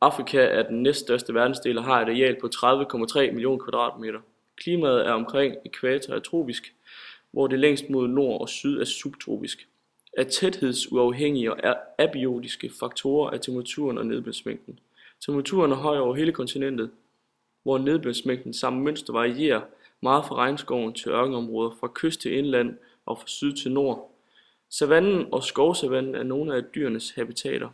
Afrika er den næststørste verdensdel og har et areal på 30,3 millioner kvadratmeter. Klimaet er omkring ækvator er tropisk, hvor det længst mod nord og syd er subtropisk. Af tæthedsuafhængige og abiotiske faktorer er temperaturen og nedbørsmængden. Temperaturen er høj over hele kontinentet, hvor nedbørsmængden samt mønster varierer meget fra regnskoven til ørkenområder, fra kyst til indland og fra syd til nord. Savannen og skovsavannen er nogle af dyrenes habitater.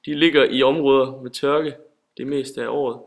De ligger i områder med tørke det meste af året,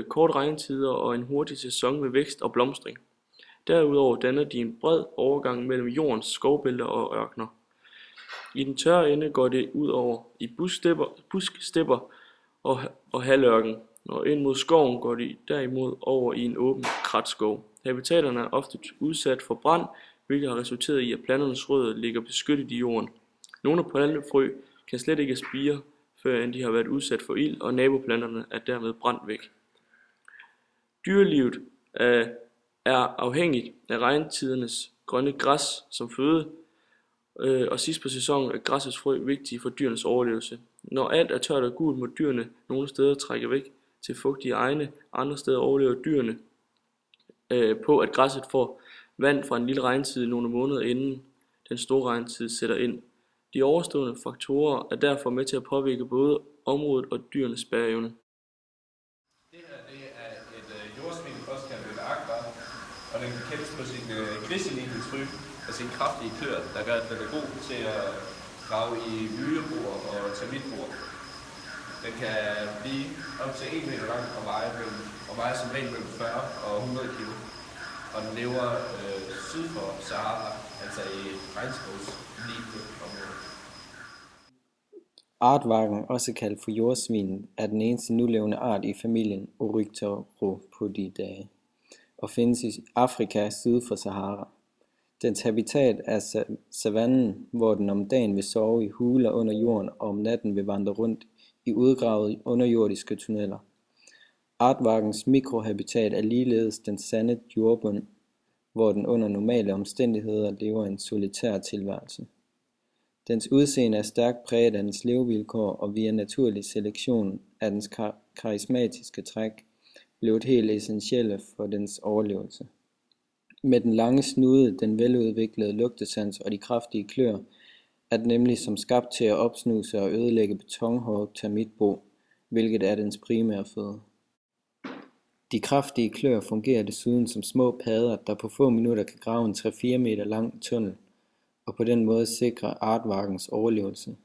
kort regntider og en hurtig sæson med vækst og blomstring. Derudover danner de en bred overgang mellem jordens skovbælter og ørkener. I den tørre ende går det ud over i buskstepper og halvørken, og ind mod skoven går de derimod over i en åben kratskov. Habitaterne er ofte udsat for brand, hvilket har resulteret i, at planternes rødder ligger beskyttet i jorden. Nogle plantefrø kan slet ikke spire, før de har været udsat for ild, og naboplanterne er dermed brændt væk. Dyrelivet er afhængigt af regntidernes grønne græs som føde, og sidst på sæsonen er græssets frø vigtige for dyrenes overlevelse. Når alt er tørt og gult, må dyrene nogle steder trække væk til fugtige egne, andre steder overlever dyrene på, at græsset får vand fra en lille regntid nogle måneder inden den store regntid sætter ind. De overstående faktorer er derfor med til at påvirke både området og dyrenes bæreevne. Det her det er et jordsvin, også kaldet et akvar, og den kendes på sin griselignende tryk og sin kraftige klør, der gør, at den er god til at grave i myrebor og termitbor. Den kan blive op til 1 meter lang og veje som regel mellem 40 og 100 kg. Og den lever syd for Sahara, altså i regnskovslignende områder. Artvarken, også kaldt for jordsvin, er den eneste nulevende art i familien Orycteropodidae og findes i Afrika syd for Sahara. Dens habitat er savannen, hvor den om dagen vil sove i huler under jorden og om natten vil vandre rundt i udgravede underjordiske tunneller. Artvarkens mikrohabitat er ligeledes den sande jordbund, hvor den under normale omstændigheder lever en solitær tilværelse. Dens udseende er stærkt præget af dens levevilkår, og via naturlig selektion er dens karismatiske træk blevet helt essentielle for dens overlevelse. Med den lange snude, den veludviklede lugtesans og de kraftige klør, er den nemlig som skabt til at opsnuse og ødelægge betonhårde termitbo, hvilket er dens primære føde. De kraftige klør fungerer desuden som små padder, der på få minutter kan grave en 3-4 meter lang tunnel, og på den måde sikre artvarkens overlevelse,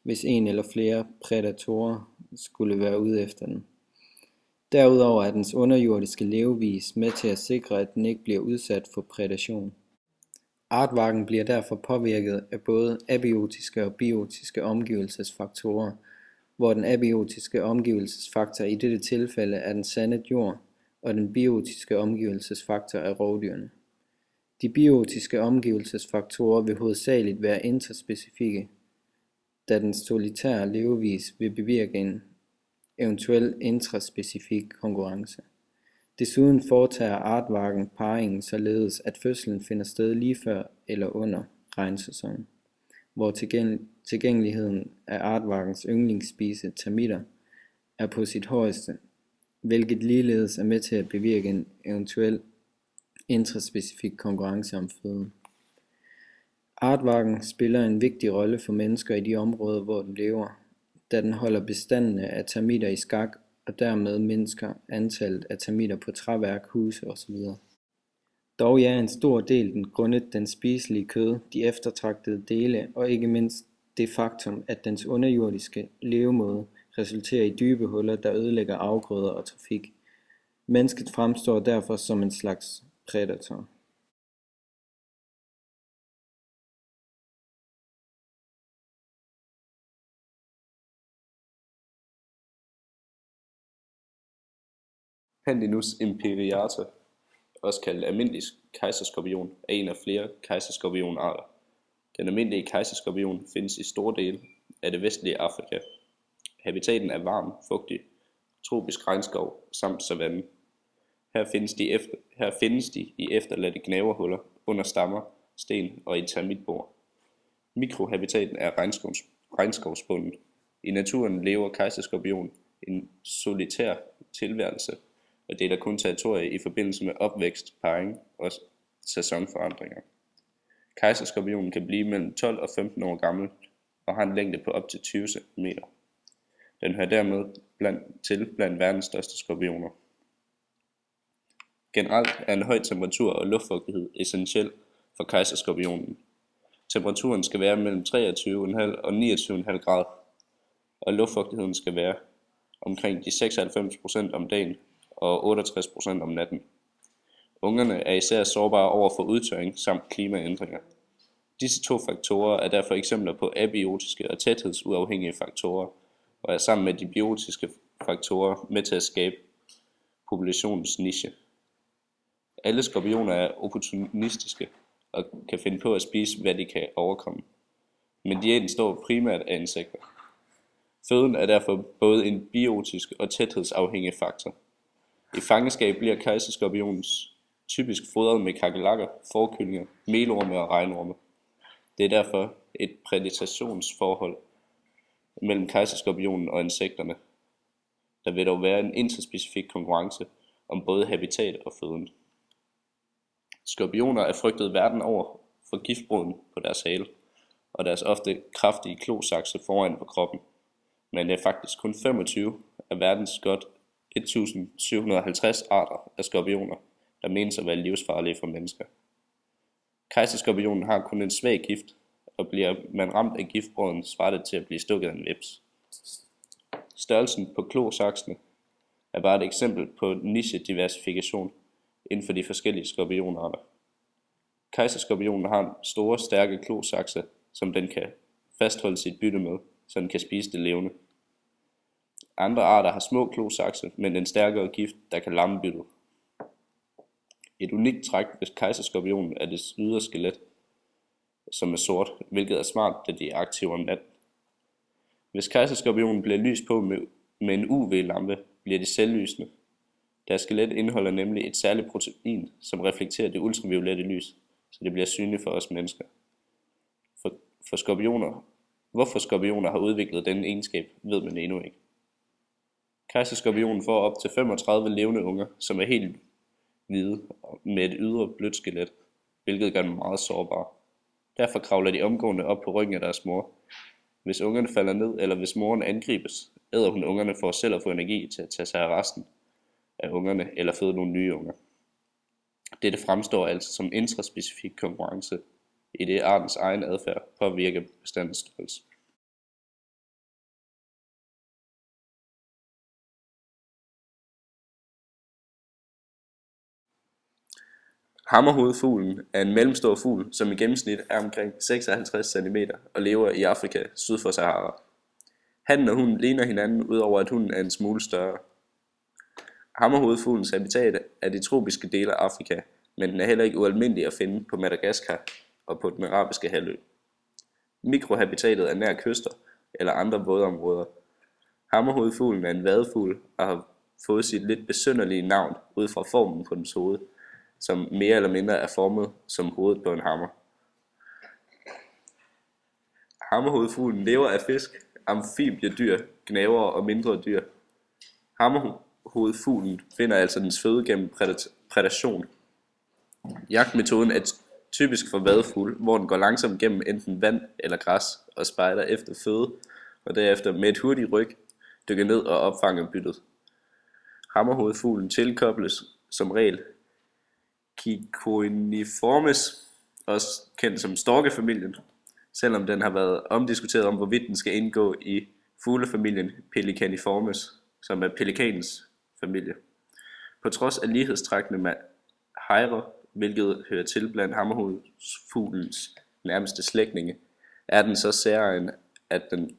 hvis en eller flere prædatorer skulle være ude efter den. Derudover er dens underjordiske levevis med til at sikre, at den ikke bliver udsat for prædation. Artvarken bliver derfor påvirket af både abiotiske og biotiske omgivelsesfaktorer, hvor den abiotiske omgivelsesfaktor i dette tilfælde er den sande jord, og den biotiske omgivelsesfaktor er rovdyrene. De biotiske omgivelsesfaktorer vil hovedsageligt være interspecifikke, da den solitære levevis vil bevirke en eventuel intraspecifik konkurrence. Desuden foretager artvarken parringen således, at fødslen finder sted lige før eller under regnsæsonen, hvor tilgængeligheden af artvarkens yndlingsspise termitter er på sit højeste, hvilket ligeledes er med til at bevirke en eventuel intraspecifik konkurrence om føden. Artvarken spiller en vigtig rolle for mennesker i de områder, hvor den lever, da den holder bestandene af termitter i skak og dermed mindsker antallet af termitter på træværk, huse osv. Dog er en stor del den grundet den spiselige kød, de eftertragtede dele og ikke mindst det faktum, at dens underjordiske levemåde resulterer i dybe huller, der ødelægger afgrøder og trafik. Mennesket fremstår derfor som en slags predator. Pandinus imperiata, også kaldet almindelig kejserskorpion, er en af flere kejserskorpionarter. Den almindelige kejserskorpion findes i store dele af det vestlige Afrika. Habitaten er varm, fugtig, tropisk regnskov samt savanne. Her findes de i efterladte gnaverhuller under stammer, sten og i termitbor. Mikrohabitaten er regnskovsbunden. I naturen lever kejserskorpion en solitær tilværelse og deler kun territorie i forbindelse med opvækst, parring og sæsonforandringer. Kejserskorpionen kan blive mellem 12 og 15 år gammel og har en længde på op til 20 cm. Den hører dermed blandt verdens største skorpioner. Generelt er en høj temperatur og luftfugtighed essentiel for kejserskorpionen. Temperaturen skal være mellem 23,5 og 29,5 grader, og luftfugtigheden skal være omkring de 96% om dagen og 68% om natten. Ungerne er især sårbare over for udtørring samt klimaændringer. Disse to faktorer er derfor eksempler på abiotiske og tæthedsuafhængige faktorer, og er sammen med de biotiske faktorer med til at skabe populationens niche. Alle skorpioner er opportunistiske og kan finde på at spise, hvad de kan overkomme. Men diæten består primært af insekter. Føden er derfor både en biotisk og tæthedsafhængig faktor. I fangenskab bliver kejserskorpionens typisk fodret med kakelakker, forkyllinger, melorme og regnorme. Det er derfor et prædationsforhold mellem kejserskorpionen og insekterne. Der vil dog være en interspecifik konkurrence om både habitat og føden. Skorpioner er frygtet verden over for giftbruden på deres hale og deres ofte kraftige klosakse foran på kroppen. Men det er faktisk kun 25 af verdens godt 1750 arter af skorpioner, der menes at være livsfarlige for mennesker. Kejserskorpionen har kun en svag gift, og bliver man ramt af giftbruden, svarer det til at blive stukket af en hveps. Størrelsen på klosaksene er bare et eksempel på niche-diversifikation inden for de forskellige skorpionarter. Kejserskorpionen har store, stærke klosakse, som den kan fastholde sit bytte med, så den kan spise det levende. Andre arter har små klosakse, men en stærkere gift, der kan lamme byttet. Et unikt træk ved kejserskorpionen er dets ydre skelet, som er sort, hvilket er smart, da de er aktive om natten. Hvis kejserskorpionen bliver lys på med en UV-lampe, bliver de selvlysende. Deres skelet indeholder nemlig et særligt protein, som reflekterer det ultraviolette lys, så det bliver synligt for os mennesker. Hvorfor skorpioner har udviklet denne egenskab, ved man endnu ikke. Kejserskorpionen får op til 35 levende unger, som er helt hvide med et ydre blødt skelet, hvilket gør dem meget sårbare. Derfor kravler de omgående op på ryggen af deres mor. Hvis ungerne falder ned, eller hvis moren angribes, æder hun ungerne for selv at få energi til at tage sig af resten af ungerne eller føde nogle nye unger. Dette fremstår altså som intraspecifik konkurrence, i det artens egen adfærd påvirker bestandens størrelse. Hammerhovedfuglen er en mellemstor fugl, som i gennemsnit er omkring 56 cm og lever i Afrika syd for Sahara. Hannen og hunnen ligner hinanden, udover at hunnen er en smule større. Hammerhovedfuglens habitat er de tropiske dele af Afrika, men den er heller ikke ualmindelig at finde på Madagaskar og på den arabiske halvø. Mikrohabitatet er nær kyster eller andre vådområder. Hammerhovedfuglen er en vadefugl og har fået sit lidt besynderlige navn ud fra formen på dens hoved, som mere eller mindre er formet som hovedet på en hammer. Hammerhovedfuglen lever af fisk, amfibiedyr, gnavere og mindre dyr. Hammerhovedfuglen finder altså dens føde gennem prædation. Jagtmetoden er typisk for vadefugle, hvor den går langsomt gennem enten vand eller græs og spejder efter føde, og derefter med et hurtigt ryg dykker ned og opfanger byttet. Hammerhovedfuglen tilkobles som regel Cicoiniformes, også kendt som storkefamilien, selvom den har været omdiskuteret om, hvorvidt den skal indgå i fuglefamilien Pelecaniformes, som er pelikanens familie. På trods af lighedstrækkene med hejrer, hvilket hører til blandt hammerhovedfuglens nærmeste slægtninge, er den så særegen, at den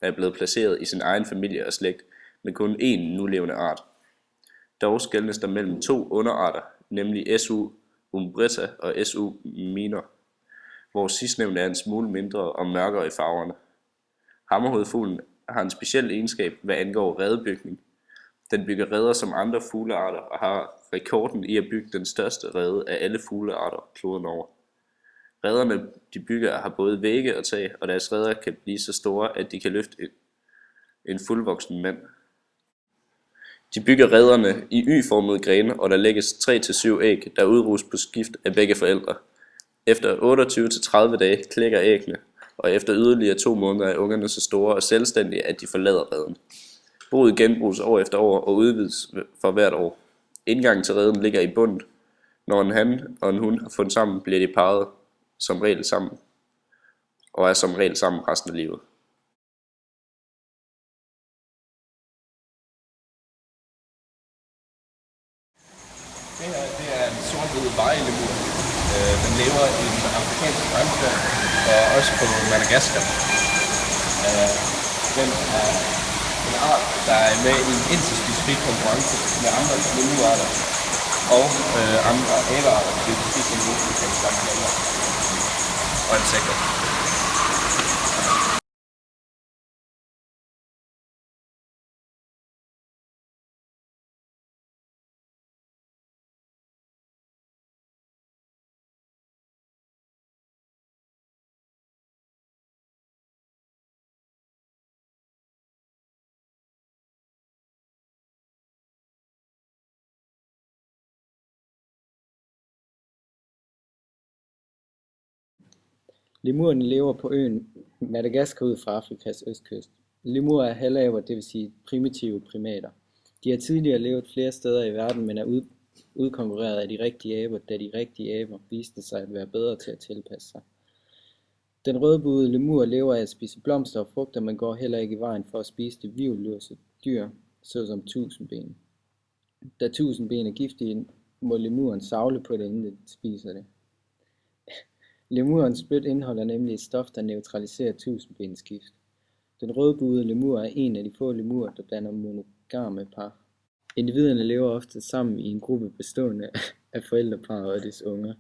er blevet placeret i sin egen familie og slægt med kun én nulevende art. Dog skelnes der mellem to underarter, nemlig SU umbretta og SU minor, hvor sidstnævnte er en smule mindre og mørkere i farverne. Hammerhovedfuglen har en speciel egenskab, hvad angår redebygning. Den bygger reder som andre fuglearter og har rekorden i at bygge den største rede af alle fuglearter kloden over. Rederne de bygger har både vægge og tag, og deres reder kan blive så store, at de kan løfte En fuldvoksen mand. De bygger rederne i Y-formede grene, og der lægges 3-7 æg, der udruges på skift af begge forældre. Efter 28-30 dage klækker æggene, og efter yderligere 2 måneder er ungerne så store og selvstændige, at de forlader reden. Boet genbruges år efter år og udvides for hvert år. Indgangen til reden ligger i bunden. Når en han og en hun har fundet sammen, bliver de parret som regel sammen, og er som regel sammen resten af livet. Det her, det er en sort-hvid vejlemur. Den lever i den afrikanske regnskov og også på Madagaskar. Den er en art, der er med i en interspecifik konkurrence med andre lemuarter og andre abearter, det er præcis som nu, vi kan sammen med og insekter. Lemurerne lever på øen Madagaskar ud fra Afrikas østkyst. Lemurer er halvaber, det vil sige primitive primater. De har tidligere levet flere steder i verden, men er udkonkurreret af de rigtige aber, da de rigtige aber viste sig at være bedre til at tilpasse sig. Den rødbudede lemur lever af at spise blomster og frugter, men går heller ikke i vejen for at spise det hvirvelløse dyr, såsom tusindben. Da tusindben er giftige, må lemuren savle på det, inden det spiser det. Lemurens spyt indeholder nemlig et stof, der neutraliserer tusindbenens gift. Den rødbudede lemur er en af de få lemurer, der danner monogame par. Individerne lever ofte sammen i en gruppe bestående af forældreparret og dets unger.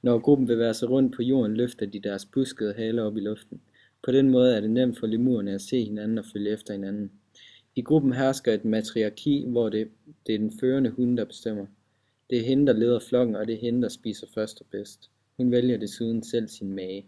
Når gruppen bevæger sig rundt på jorden, løfter de deres buskede haler op i luften. På den måde er det nemt for lemurerne at se hinanden og følge efter hinanden. I gruppen hersker et matriarki, hvor det er den førende hun, der bestemmer. Det er hende, der leder flokken, og det er hende, der spiser først og bedst. Hun vælger desuden selv sin mage.